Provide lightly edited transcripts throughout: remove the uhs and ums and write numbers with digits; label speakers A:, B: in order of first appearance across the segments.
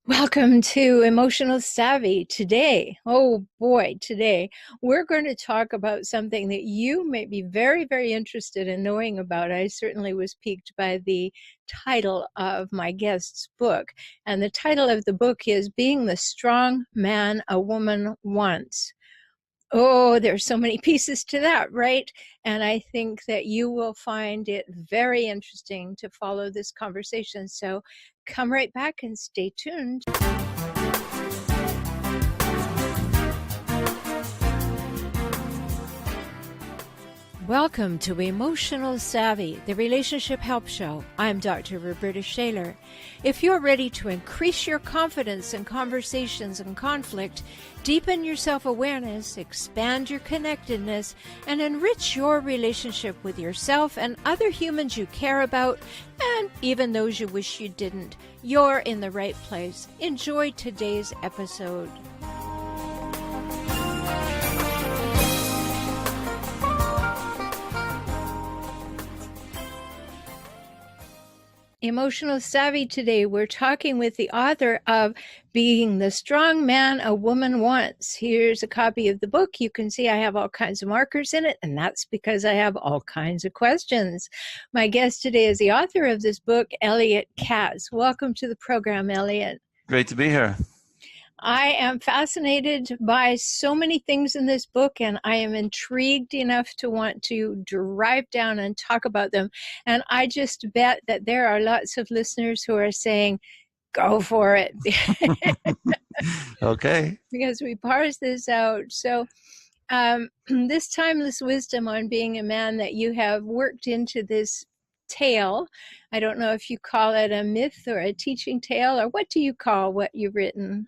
A: Welcome to Emotional Savvy. Today, oh boy, today we're going to talk about something that you may be very, very interested in knowing about. I certainly was piqued by the title of my guest's book. And the title of the book is Being the Strong Man a Woman Wants. Oh, there's so many pieces to that, right? And I think that you will find it very interesting to follow this conversation. So come right back and stay tuned. Welcome to Emotional Savvy, the Relationship Help Show. I'm Dr. Rhoberta Shaler. If you're ready to increase your confidence in conversations and conflict, deepen your self-awareness, expand your connectedness, and enrich your relationship with yourself and other humans you care about, and even those you wish you didn't, you're in the right place. Enjoy today's episode. Emotional Savvy today, we're talking with the author of Being the Strong Man a Woman Wants. Here's a copy of the book. You can see I have all kinds of markers in it, and that's because I have all kinds of questions. My guest today is the author of this book, Elliott Katz. Welcome to the program, Elliott.
B: Great to be here.
A: I am fascinated by so many things in this book, and I am intrigued enough to want to drive down and talk about them. And I just bet that there are lots of listeners who are saying, go for it.
B: Okay.
A: Because we parse this out. So this timeless wisdom on being a man that you have worked into this tale, I don't know if you call it a myth or a teaching tale, or what do you call what you've written?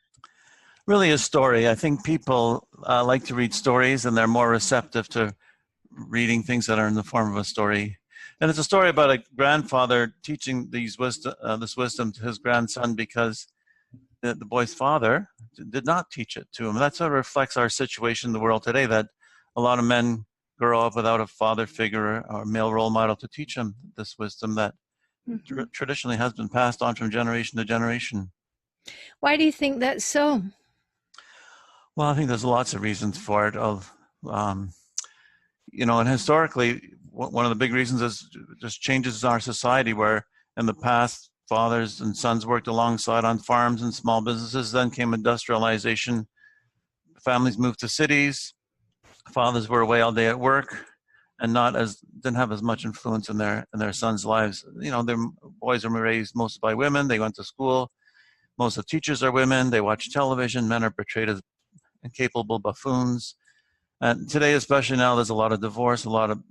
B: Really a story. I think people like to read stories, and they're more receptive to reading things that are in the form of a story. And it's a story about a grandfather teaching this wisdom to his grandson because the boy's father did not teach it to him. That sort of reflects our situation in the world today, that a lot of men grow up without a father figure or male role model to teach them this wisdom that traditionally has been passed on from generation to generation.
A: Why do you think that's so?
B: Well, I think there's lots of reasons for it. And historically, one of the big reasons is just changes in our society, where in the past, fathers and sons worked alongside on farms and small businesses. Then came industrialization. Families moved to cities. Fathers were away all day at work, and didn't have as much influence in their sons' lives. Their boys were raised mostly by women. They went to school. Most of the teachers are women. They watch television. Men are portrayed as incapable buffoons. And today, especially now, there's a lot of divorce, a lot of,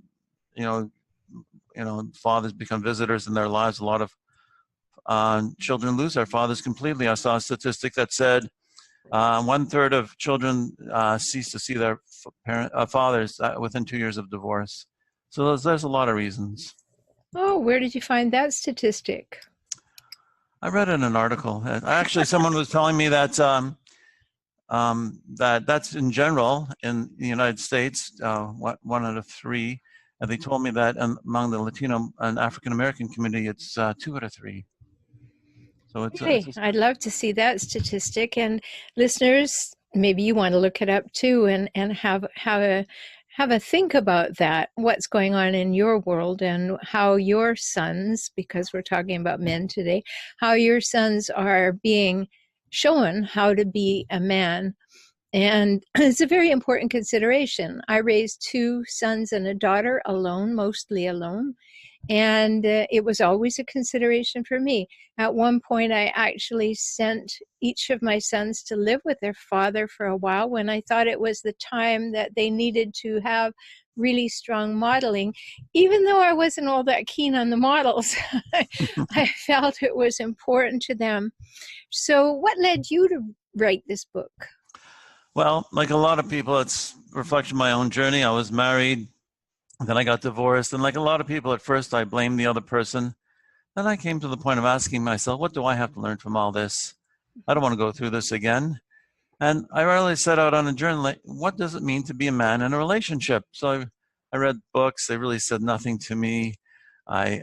B: fathers become visitors in their lives. A lot of children lose their fathers completely. I saw a statistic that said 1/3 of children cease to see their fathers within 2 years of divorce. So there's a lot of reasons.
A: Oh, where did you find that statistic?
B: I read it in an article. Actually, someone was telling me that that's in general in the United States, 1 out of 3. And they told me that among the Latino and African American community, it's 2 out of 3. So
A: I'd love to see that statistic. And listeners, maybe you want to look it up too, and have a think about that. What's going on in your world, and how your sons, because we're talking about men today, how your sons are being shown how to be a man. And it's a very important consideration. I raised 2 sons and a daughter alone, mostly alone. And it was always a consideration for me. At one point, I actually sent each of my sons to live with their father for a while, when I thought it was the time that they needed to have really strong modeling. Even though I wasn't all that keen on the models, I felt it was important to them. So what led you to write this book?
B: Well, like a lot of people, it's a reflection of my own journey. I was married, then I got divorced. And like a lot of people, at first I blamed the other person. Then I came to the point of asking myself, what do I have to learn from all this? I don't want to go through this again. And I really set out on a journey, like, what does it mean to be a man in a relationship? So I I read books. They really said nothing to me. I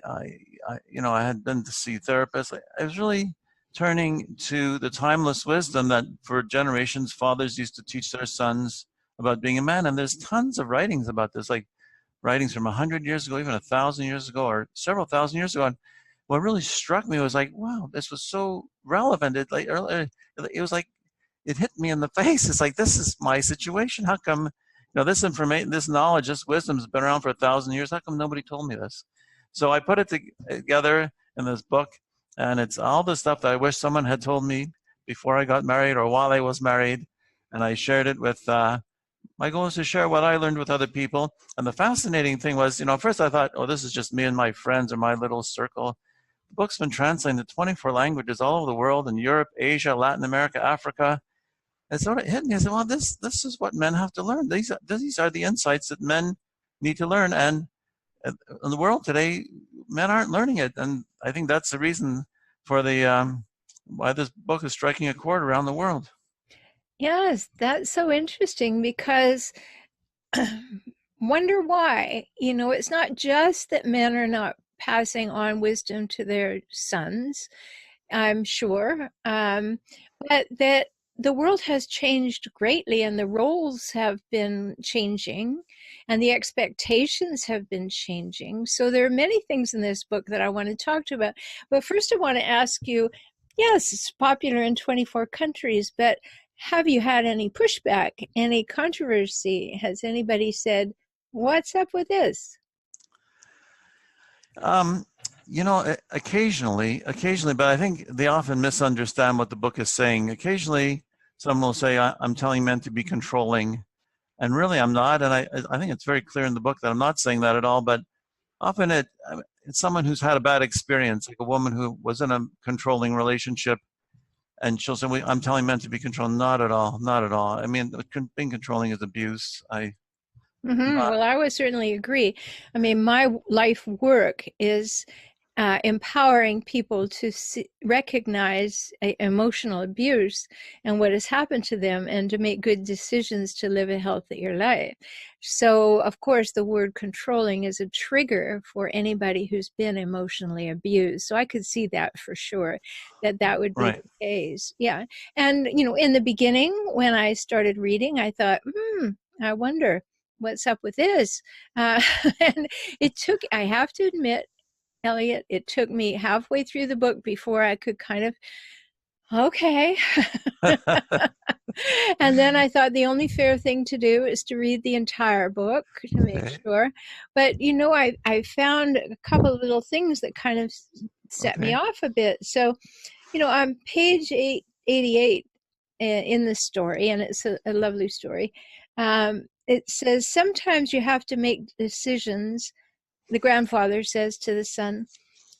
B: had been to see therapists. I was really turning to the timeless wisdom that for generations fathers used to teach their sons about being a man. And there's tons of writings about this, like writings from 100 years ago, even 1,000 years ago, or several thousand years ago. And what really struck me was like, wow, this was so relevant. It was like it hit me in the face. It's like, this is my situation. How come, this information, this knowledge, this wisdom has been around for 1,000 years? How come nobody told me this? So I put it together in this book, and it's all the stuff that I wish someone had told me before I got married or while I was married. And I shared it with, my goal is to share what I learned with other people. And the fascinating thing was, at first I thought, oh, this is just me and my friends or my little circle. The book's been translated to 24 languages all over the world, in Europe, Asia, Latin America, Africa. And so it hit me. I said, well, this is what men have to learn. These are the insights that men need to learn. And in the world today, men aren't learning it. And I think that's the reason for the why this book is striking a chord around the world.
A: Yes, that's so interesting, because wonder why. It's not just that men are not passing on wisdom to their sons, I'm sure, but that the world has changed greatly, and the roles have been changing, and the expectations have been changing. So there are many things in this book that I want to talk to you about. But first I want to ask you, yes, it's popular in 24 countries, but have you had any pushback, any controversy? Has anybody said, what's up with this?
B: Occasionally, but I think they often misunderstand what the book is saying. Occasionally, someone will say, I'm telling men to be controlling, and really I'm not. And I think it's very clear in the book that I'm not saying that at all, but often it's someone who's had a bad experience, like a woman who was in a controlling relationship, and she'll say, I'm telling men to be controlling. Not at all, not at all. I mean, being controlling is abuse.
A: Well, I would certainly agree. I mean, my life work is empowering people to recognize emotional abuse and what has happened to them, and to make good decisions to live a healthier life. So, of course, the word controlling is a trigger for anybody who's been emotionally abused. So I could see that for sure, that would be
B: Right.
A: the case. Yeah. And, in the beginning, when I started reading, I thought, I wonder what's up with this. And I have to admit, Elliott, it took me halfway through the book before I could kind of, okay. And then I thought the only fair thing to do is to read the entire book to make sure. But, I found a couple of little things that kind of set me off a bit. So, on page 88 in the story, and it's a lovely story, it says, sometimes you have to make decisions. The grandfather says to the son,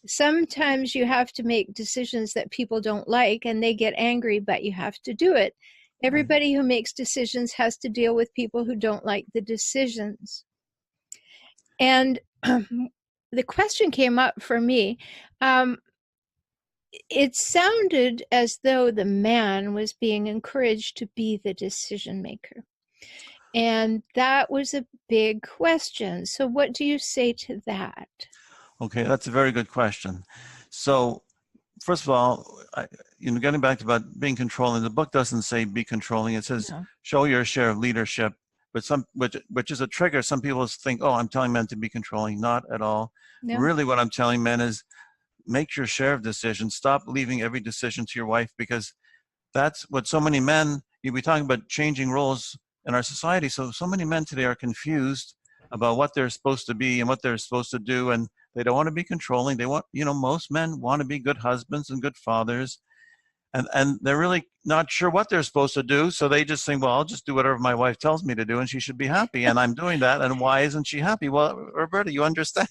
A: sometimes you have to make decisions that people don't like, and they get angry, but you have to do it. Everybody who makes decisions has to deal with people who don't like the decisions. And the question came up for me. It sounded as though the man was being encouraged to be the decision maker. And that was a big question. So what do you say to that?
B: Okay, that's a very good question. So, first of all, getting back to about being controlling, the book doesn't say be controlling. It says show your share of leadership, but which is a trigger. Some people think, oh, I'm telling men to be controlling. Not at all. No. Really, what I'm telling men is make your share of decisions. Stop leaving every decision to your wife, because that's what so many men, you'll be talking about changing roles in our society. So many men today are confused about what they're supposed to be and what they're supposed to do, and they don't want to be controlling. They want, most men want to be good husbands and good fathers, and they're really not sure what they're supposed to do. So they just think, well, I'll just do whatever my wife tells me to do, and she should be happy, and I'm doing that. And why isn't she happy? Well, Rhoberta, you understand.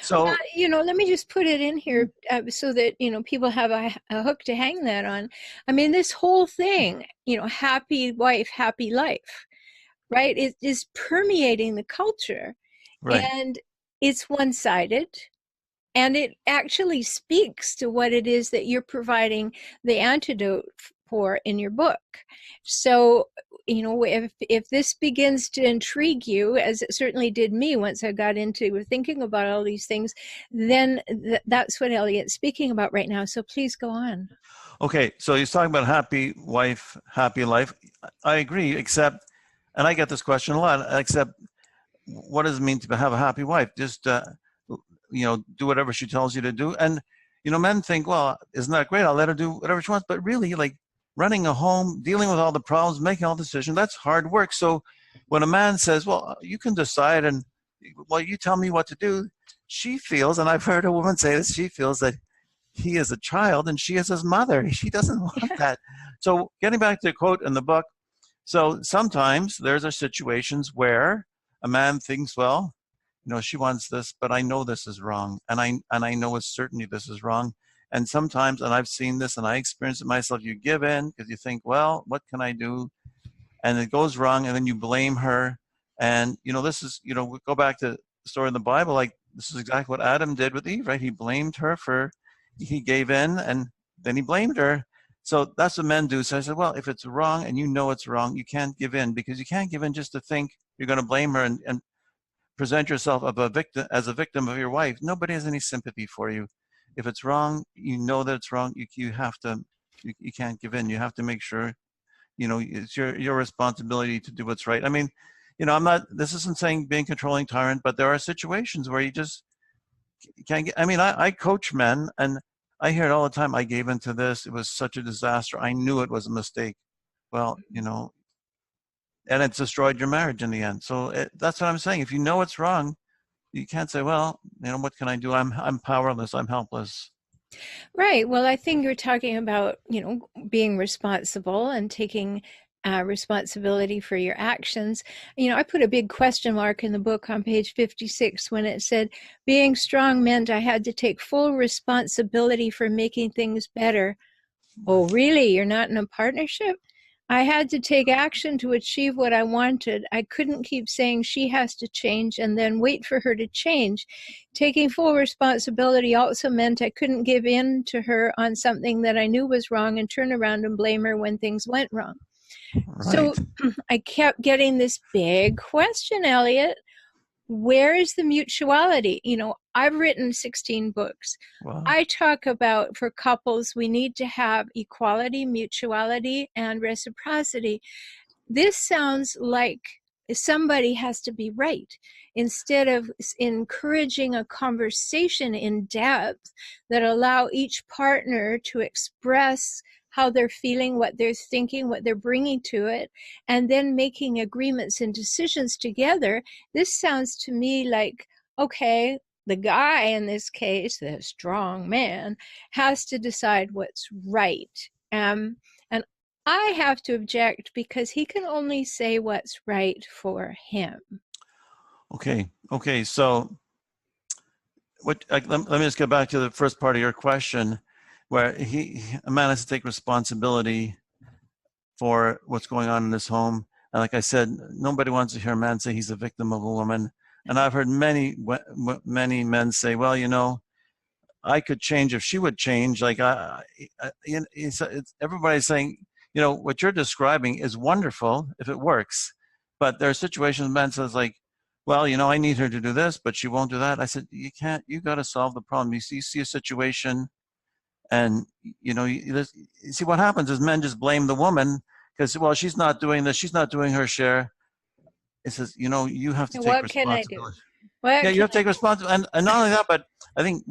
B: So,
A: let me just put it in here so that, people have a hook to hang that on. I mean, this whole thing, happy wife, happy life, right? It is permeating the culture,
B: right.
A: And it's one-sided. And it actually speaks to what it is that you're providing the antidote for in your book. So if this begins to intrigue you, as it certainly did me once I got into thinking about all these things, then that's what Elliott's speaking about right now. So please go on.
B: Okay, so he's talking about happy wife, happy life. I agree, except, and I get this question a lot, except what does it mean to have a happy wife? Just, do whatever she tells you to do. And, men think, well, isn't that great? I'll let her do whatever she wants. But really, like running a home, dealing with all the problems, making all the decisions, that's hard work. So when a man says, well, you can decide and, well, you tell me what to do, she feels, and I've heard a woman say this, she feels that he is a child and she is his mother. She doesn't want that. So getting back to the quote in the book, so sometimes there's situations where a man thinks, well, she wants this, but I know this is wrong. And I know with certainty this is wrong. And sometimes, and I've seen this and I experienced it myself, you give in because you think, well, what can I do? And it goes wrong and then you blame her. And, this is, we go back to the story in the Bible, like this is exactly what Adam did with Eve, right? He blamed her he gave in and then he blamed her. So that's what men do. So I said, well, if it's wrong and it's wrong, you can't give in, because you can't give in just to think you're going to blame her and present yourself as a victim of your wife. Nobody has any sympathy for you. If it's wrong, that it's wrong. You have to, you can't give in. You have to make sure, it's your responsibility to do what's right. I mean, this isn't saying being controlling tyrant, but there are situations where you just can't get, I coach men and I hear it all the time. I gave into this. It was such a disaster. I knew it was a mistake. Well, and it's destroyed your marriage in the end. So that's what I'm saying. If you know it's wrong, you can't say, well, what can I do? I'm powerless. I'm helpless.
A: Right. Well, I think you're talking about, being responsible and taking responsibility for your actions. I put a big question mark in the book on page 56 when it said being strong meant I had to take full responsibility for making things better. Oh, really? You're not in a partnership? I had to take action to achieve what I wanted. I couldn't keep saying she has to change and then wait for her to change. Taking full responsibility also meant I couldn't give in to her on something that I knew was wrong and turn around and blame her when things went wrong.
B: Right.
A: So I kept getting this big question, Elliott. Where is the mutuality? I've written 16 books.
B: Wow.
A: I talk about, for couples, we need to have equality, mutuality, and reciprocity. This sounds like somebody has to be right. Instead of encouraging a conversation in depth that allow each partner to express how they're feeling, what they're thinking, what they're bringing to it, and then making agreements and decisions together. This sounds to me like, okay, the guy in this case, the strong man, has to decide what's right. And I have to object because he can only say what's right for him.
B: Okay. So let me just get back to the first part of your question, where a man has to take responsibility for what's going on in his home. And like I said, nobody wants to hear a man say he's a victim of a woman. And I've heard many men say, well, I could change if she would change. Like everybody's saying, what you're describing is wonderful if it works. But there are situations men says like, well, I need her to do this, but she won't do that. I said, you got to solve the problem. You see a situation. And, you see what happens is men just blame the woman because, well, she's not doing this. She's not doing her share. It says, you have to take responsibility.
A: What can I do?
B: You have to take responsibility. And not only that, but I think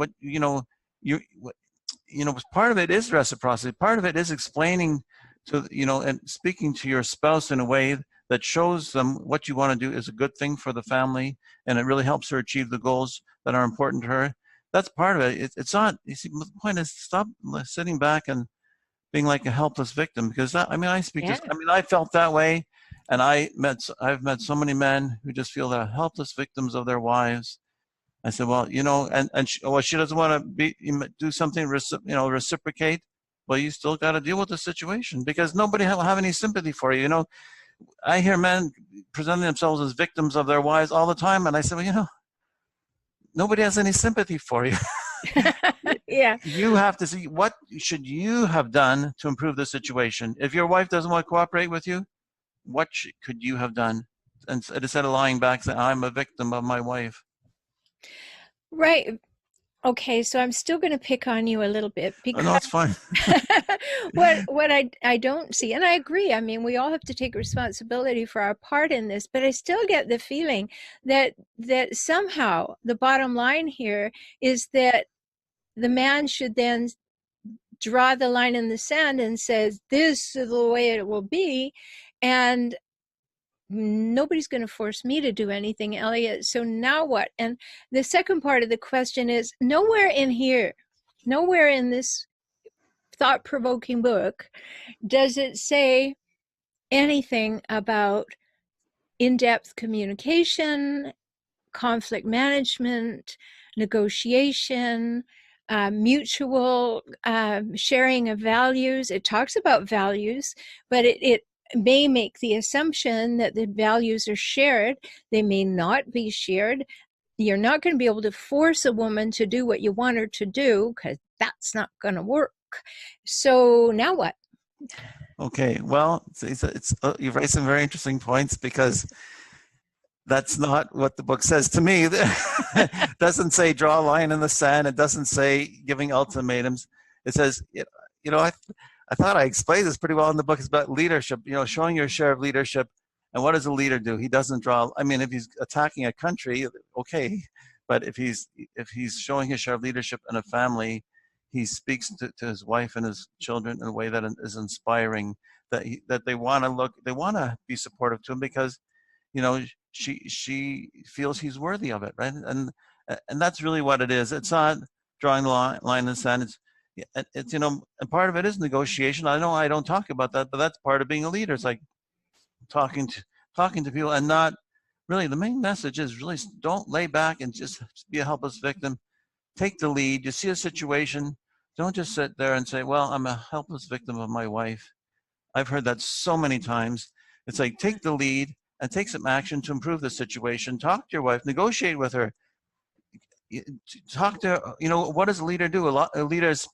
B: part of it is reciprocity. Part of it is explaining to, and speaking to your spouse in a way that shows them what you want to do is a good thing for the family. And it really helps her achieve the goals that are important to her. That's part of it. It's not, you see, the point is stop sitting back and being like a helpless victim, because I felt that way. And I've met so many men who just feel they're helpless victims of their wives. I said, well, she doesn't want to do something, reciprocate. Well, you still got to deal with the situation because nobody will have any sympathy for you. I hear men presenting themselves as victims of their wives all the time. And I said, well, nobody has any sympathy for you.
A: Yeah.
B: You have to see what should you have done to improve the situation. If your wife doesn't want to cooperate with you, what could you have done? And instead of lying back, saying, I'm a victim of my wife.
A: Right. Okay, so I'm still going to pick on you a little bit
B: Oh, no,
A: because
B: it's fine.
A: what I don't see, and I agree. I mean, we all have to take responsibility for our part in this, but I still get the feeling that somehow the bottom line here is that the man should then draw the line in the sand and says, this is the way it will be, and nobody's going to force me to do anything, Elliott. So now what? And the second part of the question is, nowhere in here, nowhere in this thought-provoking book does it say anything about in-depth communication, conflict management, negotiation, mutual sharing of values. It talks about values, but it may make the assumption that the values are shared. They may not be shared. You're not going to be able to force a woman to do what you want her to do, because that's not going to work. So now what?
B: Okay, well, you've raised some very interesting points, because that's not what the book says to me. It doesn't say draw a line in the sand. It doesn't say giving ultimatums. It says, I thought I explained this pretty well in the book. It's about leadership, showing your share of leadership. And what does a leader do? He doesn't draw, I mean, if he's attacking a country, okay. But if he's showing his share of leadership in a family, he speaks to his wife and his children in a way that is inspiring, that they want to be supportive to him, because she feels he's worthy of it, right? And that's really what it is. It's not drawing the line in the sand. It's and part of it is negotiation. I know I don't talk about that, but that's part of being a leader. It's like talking to people, and not really, the main message is really, don't lay back and just be a helpless victim. Take the lead. You see a situation, don't just sit there and say, well, I'm a helpless victim of my wife. I've heard that so many times. It's like, take the lead and take some action to improve the situation. Talk to your wife, negotiate with her. Talk to her. What does a leader do? A leader is,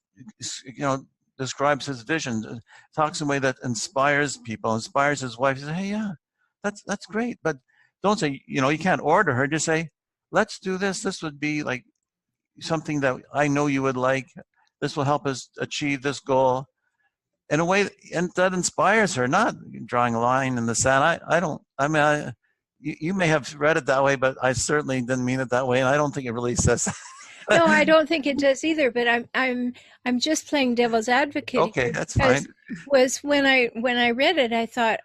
B: describes his vision, talks in a way that inspires people, inspires his wife. He says, hey, yeah, that's great. But don't say, you can't order her. Just say, let's do this. This would be like something that I know you would like. This will help us achieve this goal in a way, and that inspires her, not drawing a line in the sand. You may have read it that way, but I certainly didn't mean it that way, and I don't think it really says that.
A: No, I don't think it does either, but I'm just playing devil's advocate.
B: Okay, that's fine.
A: Was when I read it, I thought,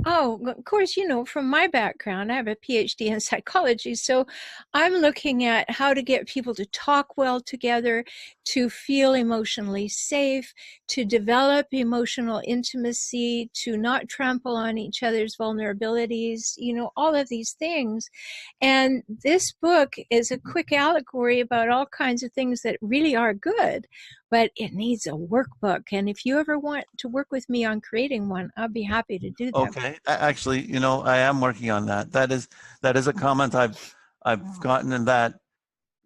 A: oh, of course, from my background, I have a PhD in psychology. So I'm looking at how to get people to talk well together, to feel emotionally safe, to develop emotional intimacy, to not trample on each other's vulnerabilities, all of these things. And this book is a quick allegory about all kinds of things that really are good, but it needs a workbook. And if you ever want to work with me on creating one, I'll be happy to do that.
B: Okay, actually, I am working on that. That is a comment I've gotten, in that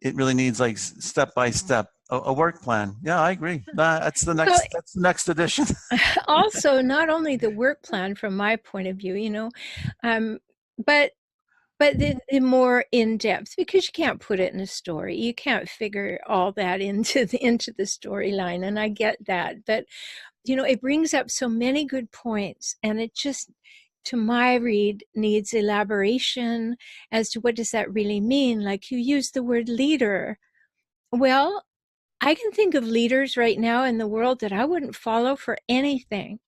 B: it really needs, like, step by step, a work plan. Yeah, I agree. That's the next edition.
A: Also, not only the work plan from my point of view, but the more in depth, because you can't put it in a story. You can't figure all that into the storyline, and I get that. But it brings up so many good points, and it just, to my read, needs elaboration as to what does that really mean. Like, you use the word leader. Well, I can think of leaders right now in the world that I wouldn't follow for anything.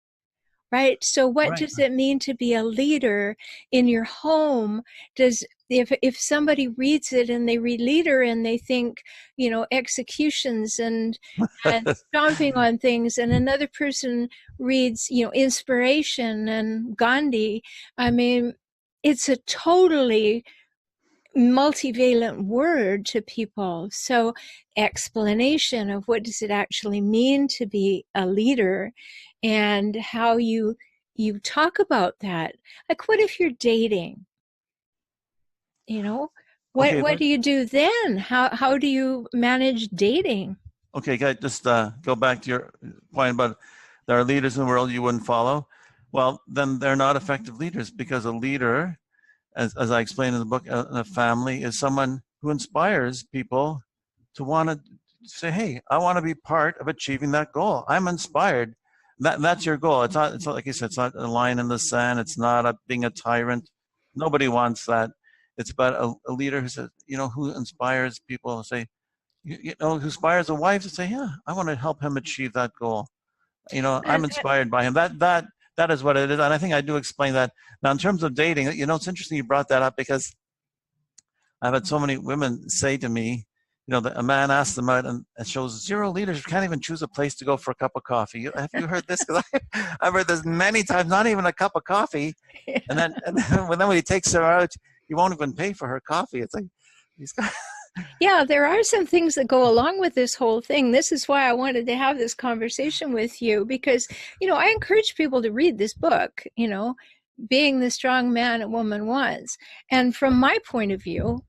A: Right. So what does it mean to be a leader in your home? If somebody reads it and they read leader and they think, executions and stomping on things, and another person reads, inspiration and Gandhi, I mean, it's a totally multivalent word to people. So explanation of what does it actually mean to be a leader, and how you talk about that. Like, what if you're dating? What do you do then? How do you manage dating?
B: Okay, guys, just go back to your point about there are leaders in the world you wouldn't follow. well, then they're not effective leaders, because a leader, as I explained in the book, in a family, is someone who inspires people to want to say, hey, I want to be part of achieving that goal. I'm inspired. That's your goal. It's not like you said, it's not a line in the sand. It's not being a tyrant. Nobody wants that. It's about a leader who says, who inspires people to say, who inspires a wife to say, yeah, I want to help him achieve that goal. I'm
A: And,
B: inspired by him. That is what it is. And I think I do explain that. Now, in terms of dating, it's interesting you brought that up, because I've had so many women say to me, that a man asks them out and shows zero leadership, can't even choose a place to go for a cup of coffee. Have you heard this? Because I've heard this many times, not even a cup of coffee.
A: yeah.
B: And then when he takes her out, he won't even pay for her coffee. It's like, he's got.
A: Yeah, there are some things that go along with this whole thing. This is why I wanted to have this conversation with you, because, I encourage people to read this book, Being the Strong Man a Woman Wants. And from my point of view,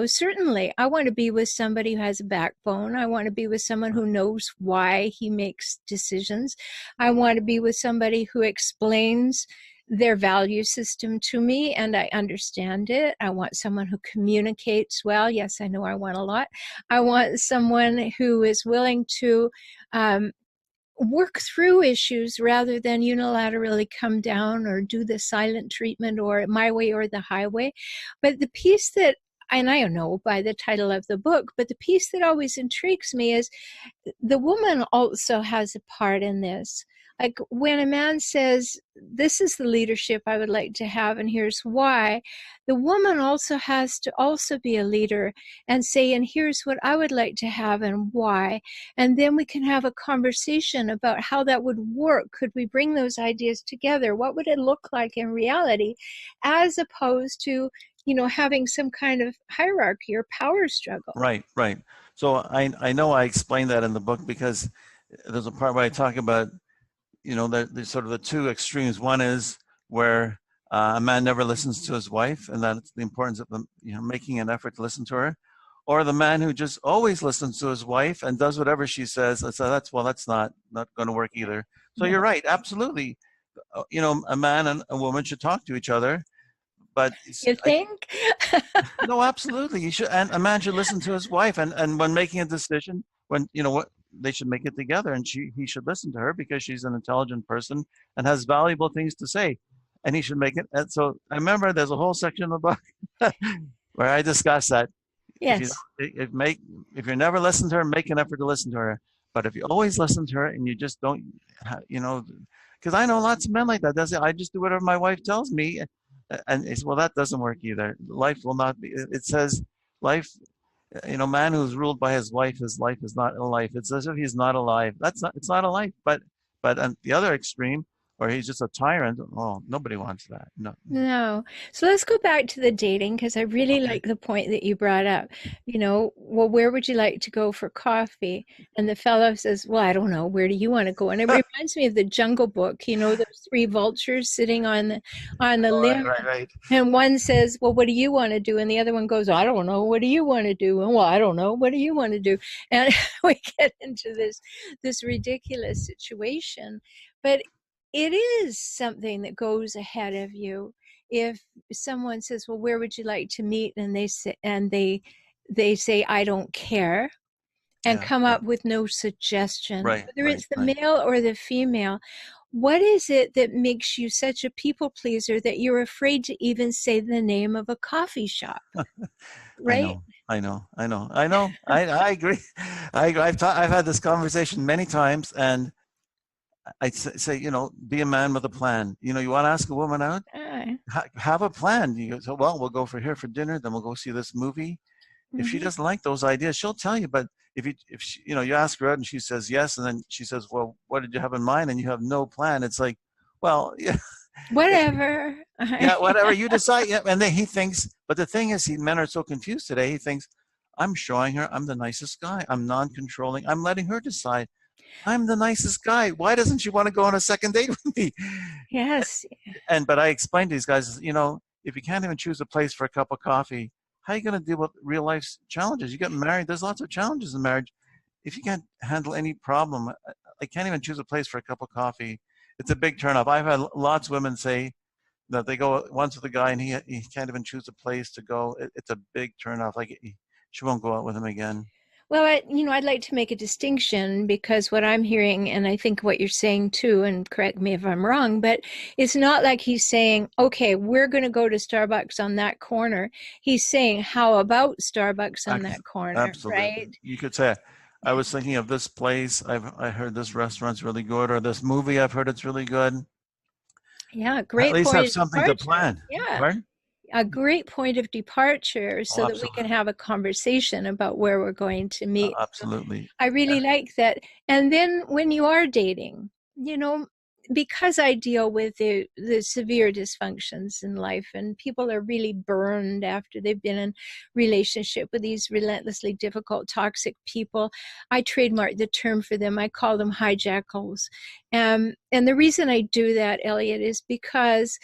A: certainly I want to be with somebody who has a backbone. I want to be with someone who knows why he makes decisions. I want to be with somebody who explains their value system to me and I understand it. I want someone who communicates well. Yes, I know I want a lot. I want someone who is willing to work through issues rather than unilaterally come down or do the silent treatment or my way or the highway. But the piece that, and I don't know by the title of the book, but the piece that always intrigues me is the woman also has a part in this. Like when a man says, this is the leadership I would like to have, and here's why, the woman also has to also be a leader and say, and here's what I would like to have and why. And then we can have a conversation about how that would work. Could we bring those ideas together? What would it look like in reality, as opposed to, having some kind of hierarchy or power struggle?
B: Right. So I know I explained that in the book, because there's a part where I talk about, there's sort of the two extremes. One is where a man never listens to his wife, and that's the importance of making an effort to listen to her, or the man who just always listens to his wife and does whatever she says. So that's not going to work either. So
A: Yeah.
B: you're right, absolutely. A man and a woman should talk to each other, but
A: You think?
B: no, absolutely. You should, and a man should listen to his wife, and when making a decision, when what they should make it together, and he should listen to her because she's an intelligent person and has valuable things to say, and he should make it. And so I remember there's a whole section in the book where I discuss that.
A: Yes.
B: If you never listen to her, make an effort to listen to her. But if you always listen to her and you just don't, because I know lots of men like that. They say, I just do whatever my wife tells me. And it's, well, that doesn't work either. Life will not be, it says life, man who's ruled by his life is not a life. It's as if he's not alive. It's not a life. But on the other extreme, where he's just a tyrant, oh, nobody wants that.
A: No. So let's go back to the dating, because I really
B: Okay.
A: like the point that you brought up. Well, where would you like to go for coffee? And the fellow says, well, I don't know. Where do you want to go? And it reminds me of the Jungle Book, those three vultures sitting on the limb.
B: Right.
A: And one says, well, what do you want to do? And the other one goes, I don't know. What do you want to do? And well, I don't know. What do you want to do? And we get into this ridiculous situation. But it is something that goes ahead of you. If someone says, well, where would you like to meet? And they say, I don't care, and come up with no suggestion, whether it's the male or the female. What is it that makes you such a people pleaser that you're afraid to even say the name of a coffee shop? Right?
B: I know. I agree. I've had this conversation many times, and I say, be a man with a plan. You want to ask a woman out? Have a plan. You go, so, well, we'll go here for dinner, then we'll go see this movie. If she doesn't like those ideas, she'll tell you. But if you ask her out and she says yes, and then she says, well, what did you have in mind? And you have no plan. It's like, well, yeah.
A: Whatever.
B: Yeah, whatever you decide. Yeah. And then he thinks, but the thing is, men are so confused today. He thinks, I'm showing her I'm the nicest guy. I'm non-controlling. I'm letting her decide. I'm the nicest guy. Why doesn't she want to go on a second date with me?
A: Yes.
B: But I explained to these guys, if you can't even choose a place for a cup of coffee, how are you going to deal with real life's challenges? You get married, there's lots of challenges in marriage. If you can't handle any problem, I can't even choose a place for a cup of coffee. it's a big turnoff. I've had lots of women say that they go once with a guy and he can't even choose a place to go. It's a big turnoff. Like she won't go out with him again.
A: Well, I'd like to make a distinction because what I'm hearing, and I think what you're saying too, and correct me if I'm wrong, but it's not like he's saying, okay, we're going to go to Starbucks on that corner. He's saying, how about Starbucks on that corner,
B: Absolutely.
A: right?
B: You could say, I was thinking of this place. I heard this restaurant's really good, or this movie I've heard it's really good.
A: Yeah,
B: At
A: great
B: least
A: point
B: have
A: of
B: something to
A: departure.
B: plan.
A: Yeah,
B: Pardon?
A: a great point of departure
B: Oh,
A: so that we can have a conversation about where we're going to meet.
B: absolutely.
A: I really like that. And then when you are dating, you know, because I deal with the severe dysfunctions in life and people are really burned after they've been in relationship with these relentlessly difficult, toxic people, I trademark the term for them. I call them hijackals. And the reason I do that, Elliott, is because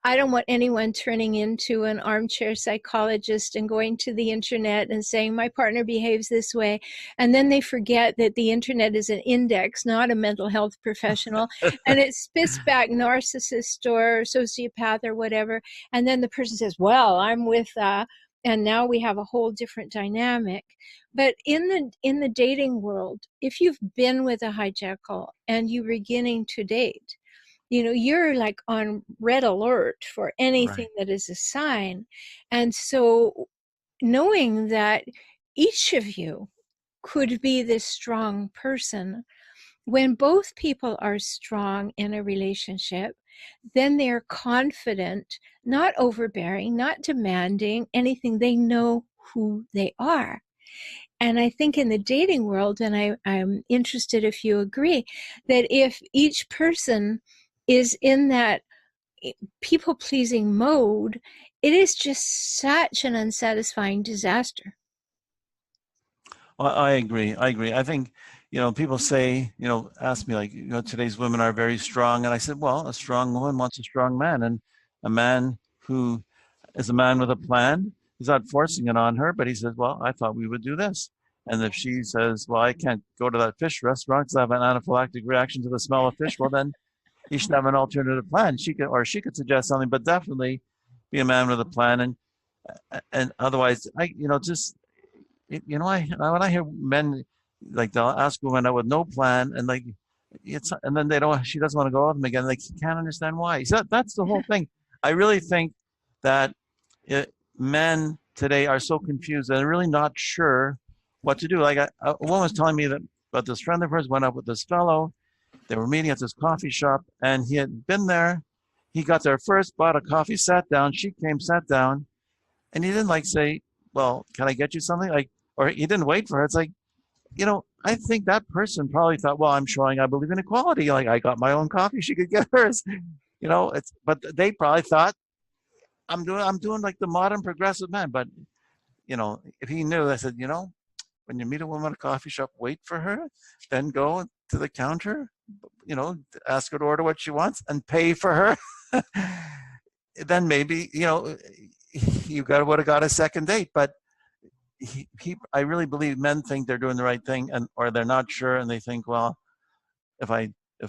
A: I don't want anyone turning into an armchair psychologist and going to the internet and saying, my partner behaves this way. And then they forget that the internet is an index, not a mental health professional. And it spits back narcissist or sociopath or whatever. And then the person says, well, I'm with, and now we have a whole different dynamic. But in the dating world, if you've been with a hijackal and you're beginning to date, you're like on red alert for anything
B: Right.
A: that is a sign. And so knowing that each of you could be this strong person, when both people are strong in a relationship, then they're confident, not overbearing, not demanding anything. They know who they are. And I think in the dating world, and I'm interested if you agree, that if each person is in that people pleasing mode, it is just such an unsatisfying disaster.
B: Well, I agree. I agree. I think, people say, ask me like, today's women are very strong. And I said, well, a strong woman wants a strong man. And a man who is a man with a plan, he's not forcing it on her, but he says, well, I thought we would do this. And if she says, well, I can't go to that fish restaurant because I have an anaphylactic reaction to the smell of fish, well, then you should have an alternative plan. She could suggest something, but definitely be a man with a plan. And otherwise, just when I hear men like they'll ask women out with no plan and like and then she doesn't want to go out with them again. Like you can't understand why. So that's the whole thing. I really think that men today are so confused and they're really not sure what to do. Like a woman was telling me that about this friend of hers went out with this fellow. They were meeting at this coffee shop and he had been there. He got there first, bought a coffee, sat down. She came, sat down, and he didn't like say, well, can I get you something? Like, or he didn't wait for her. It's like, I think that person probably thought, well, I'm showing I believe in equality. Like I got my own coffee, she could get hers. But they probably thought I'm doing like the modern progressive man. But if he knew, I said, when you meet a woman at a coffee shop, wait for her, then go to the counter, ask her to order what she wants and pay for her. Then maybe, you would have got a second date. But I really believe men think they're doing the right thing or they're not sure. And they think, well, if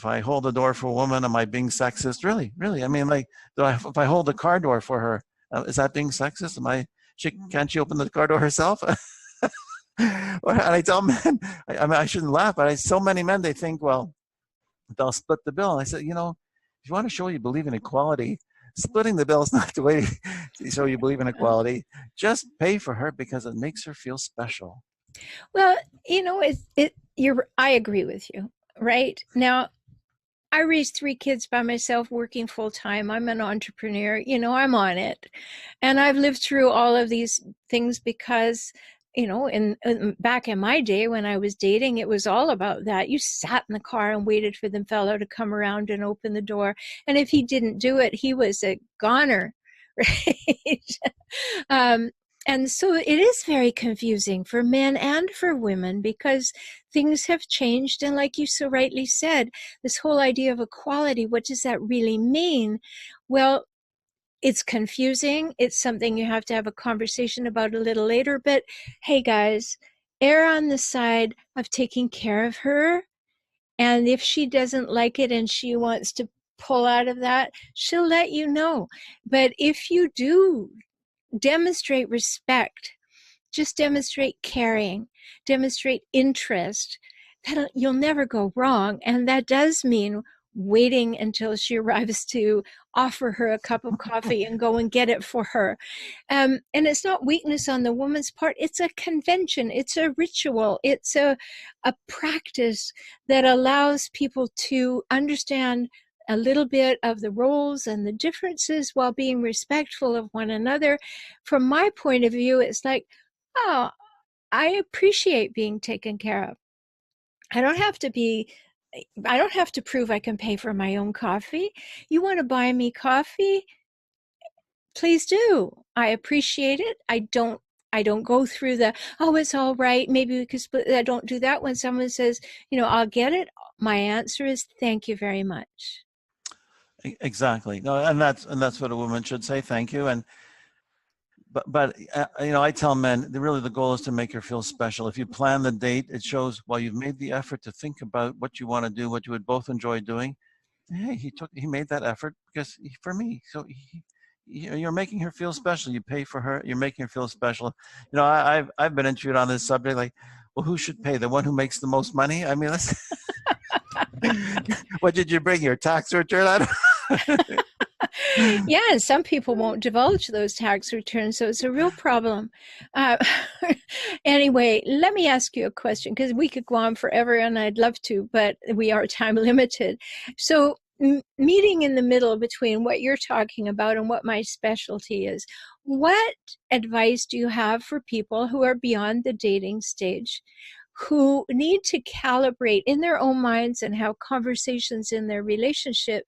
B: I hold the door for a woman, am I being sexist? Really, really. I mean, like, if I hold the car door for her, is that being sexist? Can't she open the car door herself? And I tell men, I mean, I shouldn't laugh, but so many men, they think, well, they'll split the bill. And I said, if you want to show you believe in equality, splitting the bill is not the way to show you believe in equality. Just pay for her because it makes her feel special.
A: Well, I agree with you. Right now, I raised 3 kids by myself, working full time. I'm an entrepreneur. I'm on it, and I've lived through all of these things because, back in my day when I was dating, it was all about that. You sat in the car and waited for the fellow to come around and open the door, and if he didn't do it, he was a goner, right? um, and so it is very confusing for men and for women because things have changed. And like you so rightly said, this whole idea of equality, what does that really mean? Well, it's confusing. It's something you have to have a conversation about a little later. But hey, guys, err on the side of taking care of her And if she doesn't like it and she wants to pull out of that, she'll let you know. But if you do demonstrate respect, just demonstrate caring, demonstrate interest, that you'll never go wrong. And that does mean waiting until she arrives to offer her a cup of coffee and go and get it for her. And it's not weakness on the woman's part. It's a convention. It's a ritual. It's a practice that allows people to understand a little bit of the roles and the differences while being respectful of one another. From my point of view, it's like, oh, I appreciate being taken care of. I don't have to prove I can pay for my own coffee. You want to buy me coffee? Please do. I appreciate it. I don't go through the, oh, it's all right, maybe we could split. I don't do that when someone says, I'll get it. My answer is thank you very much.
B: Exactly. No, and that's what a woman should say. Thank you. And but I tell men, really the goal is to make her feel special. If you plan the date, it shows, well, you've made the effort to think about what you want to do, what you would both enjoy doing. Hey, he made that effort for me. So you're making her feel special. You pay for her. You're making her feel special. I've been interviewed on this subject, like, well, who should pay? The one who makes the most money? I mean, let's. What did you bring? Your tax return?
A: Yeah, and some people won't divulge those tax returns, so it's a real problem. Uh, anyway, let me ask you a question, because we could go on forever, and I'd love to, but we are time limited. So meeting in the middle between what you're talking about and what my specialty is, what advice do you have for people who are beyond the dating stage, who need to calibrate in their own minds and have conversations in their relationship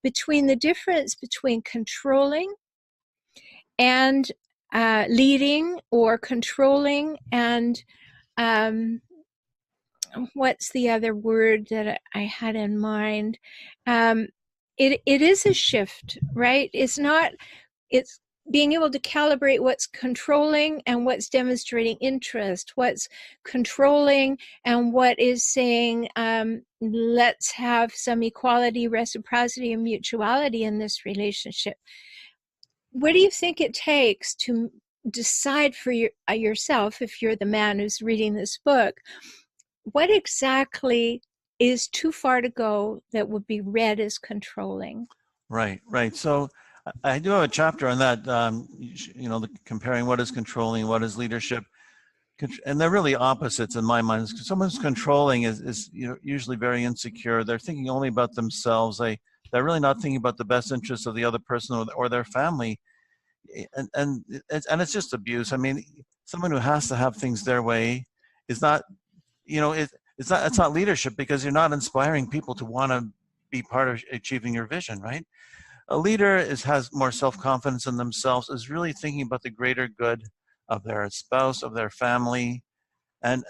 A: between the difference between controlling and leading, or controlling and what's the other word that I had in mind? It is a shift, right? It's being able to calibrate what's controlling and what's demonstrating interest, what's controlling and what is saying, let's have some equality, reciprocity, and mutuality in this relationship. What do you think it takes to decide for yourself, if you're the man who's reading this book, what exactly is too far to go that would be read as controlling?
B: Right. So I do have a chapter on that, comparing what is controlling, what is leadership. And they're really opposites in my mind. Someone who's controlling is usually very insecure. They're thinking only about themselves. They're really not thinking about the best interests of the other person or their family. And it's just abuse. I mean, someone who has to have things their way is not, it's not leadership, because you're not inspiring people to want to be part of achieving your vision, right? A leader has more self-confidence in themselves, is really thinking about the greater good of their spouse, of their family, and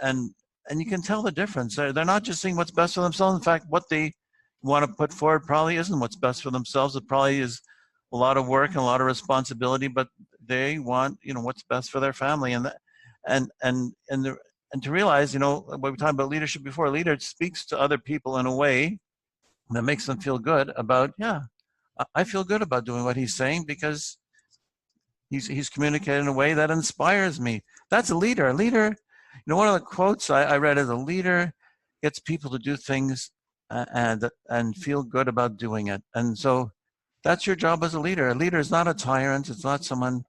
B: you can tell the difference. They're not just seeing what's best for themselves. In fact, what they want to put forward probably isn't what's best for themselves. It probably is a lot of work and a lot of responsibility, but they want what's best for their family. And to realize, what we talked about leadership before, a leader speaks to other people in a way that makes them feel good about, yeah, I feel good about doing what he's saying, because he's communicated in a way that inspires me. That's a leader. A leader, one of the quotes I read is, a leader gets people to do things and feel good about doing it. And so that's your job as a leader. A leader is not a tyrant. It's not someone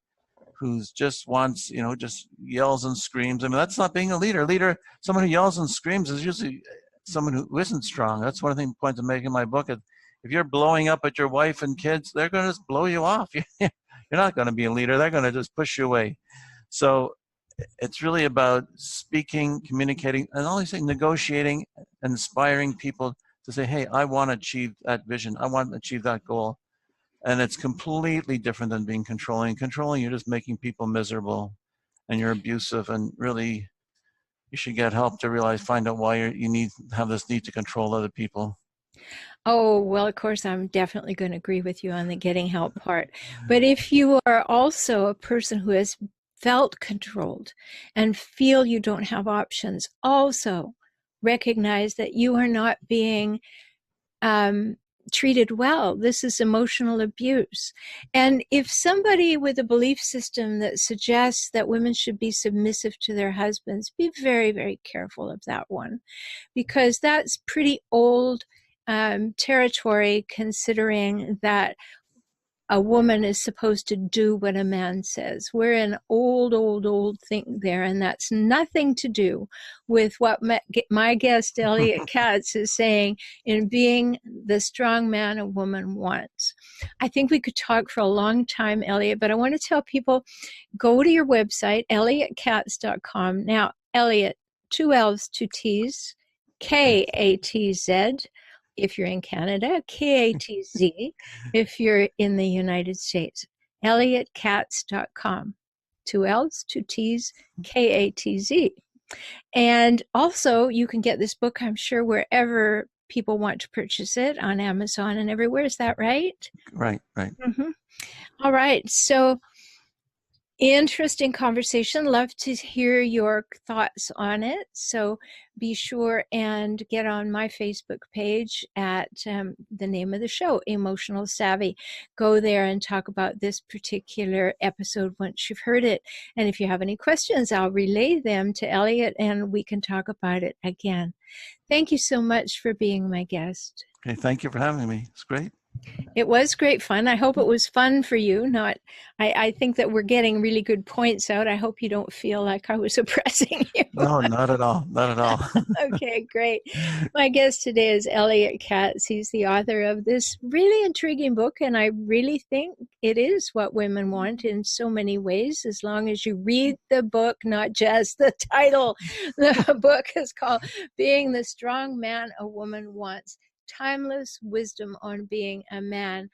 B: who's just wants, just yells and screams. I mean, that's not being a leader. A leader, someone who yells and screams, is usually someone who isn't strong. That's one of the points I'm making in my book. If you're blowing up at your wife and kids, they're going to just blow you off. You're not going to be a leader. They're going to just push you away. So it's really about speaking, communicating, and always saying negotiating, inspiring people to say, hey, I want to achieve that vision. I want to achieve that goal. And it's completely different than being controlling. Controlling, you're just making people miserable, and you're abusive, and really you should get help to find out why you have this need to control other people.
A: Oh, well, of course, I'm definitely going to agree with you on the getting help part. But if you are also a person who has felt controlled and feel you don't have options, also recognize that you are not being treated well. This is emotional abuse. And if somebody with a belief system that suggests that women should be submissive to their husbands, be very, very careful of that one, because that's pretty old territory, considering that a woman is supposed to do what a man says. We're an old thing there, and that's nothing to do with what my guest, Elliott Katz, is saying in being the strong man a woman wants. I think we could talk for a long time, Elliott, but I want to tell people, go to your website, elliottKatz.com. Now, Elliott, 2 L's, 2 T's, K-A-T-Z. If you're in Canada, K-A-T-Z. If you're in the United States, elliottKatz.com. 2 L's, 2 T's, K-A-T-Z. And also, you can get this book, I'm sure, wherever people want to purchase it, on Amazon and everywhere. Is that right?
B: Right.
A: Mm-hmm. All right. So, interesting conversation. Love to hear your thoughts on it. So be sure and get on my Facebook page at the name of the show, Emotional Savvy. Go there and talk about this particular episode once you've heard it. And if you have any questions, I'll relay them to Elliott and we can talk about it again. Thank you so much for being my guest.
B: Okay, thank you for having me. It's great.
A: It was great fun. I hope it was fun for you. I think that we're getting really good points out. I hope you don't feel like I was oppressing you.
B: No, not at all. Not at all.
A: Okay, great. My guest today is Elliott Katz. He's the author of this really intriguing book, and I really think it is what women want in so many ways, as long as you read the book, not just the title. The book is called Being the Strong Man a Woman Wants: Timeless Wisdom on Being a Man.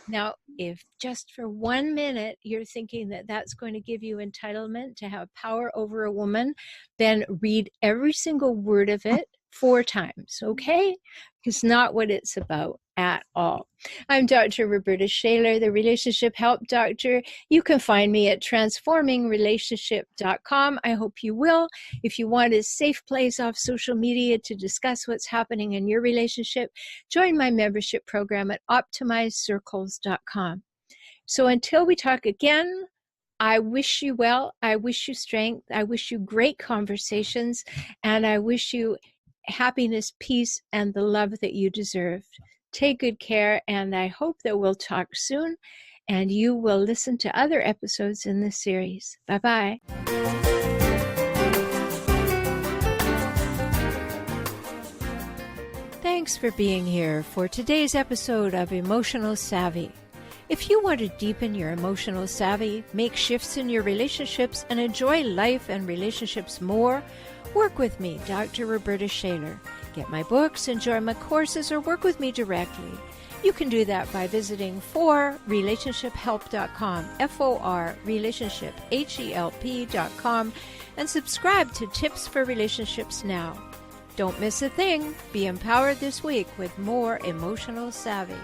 A: Now, if just for 1 minute you're thinking that that's going to give you entitlement to have power over a woman, then read every single word of it 4 times, okay? It's not what it's about at all. I'm Dr. Rhoberta Shaler, the Relationship Help Doctor. You can find me at transformingrelationship.com. I hope you will. If you want a safe place off social media to discuss what's happening in your relationship, join my membership program at optimizecircles.com. So until we talk again, I wish you well. I wish you strength. I wish you great conversations. And I wish you happiness, peace, and the love that you deserve. Take good care, and I hope that we'll talk soon, and you will listen to other episodes in this series. Bye-bye. Thanks for being here for today's episode of Emotional Savvy. If you want to deepen your emotional savvy, make shifts in your relationships, and enjoy life and relationships more, work with me, Dr. Rhoberta Shaler. Get my books, enjoy my courses, or work with me directly. You can do that by visiting forrelationshiphelp.com, F-O-R, relationship, H-E-L-P.com, and subscribe to Tips for Relationships now. Don't miss a thing. Be empowered this week with more emotional savvy.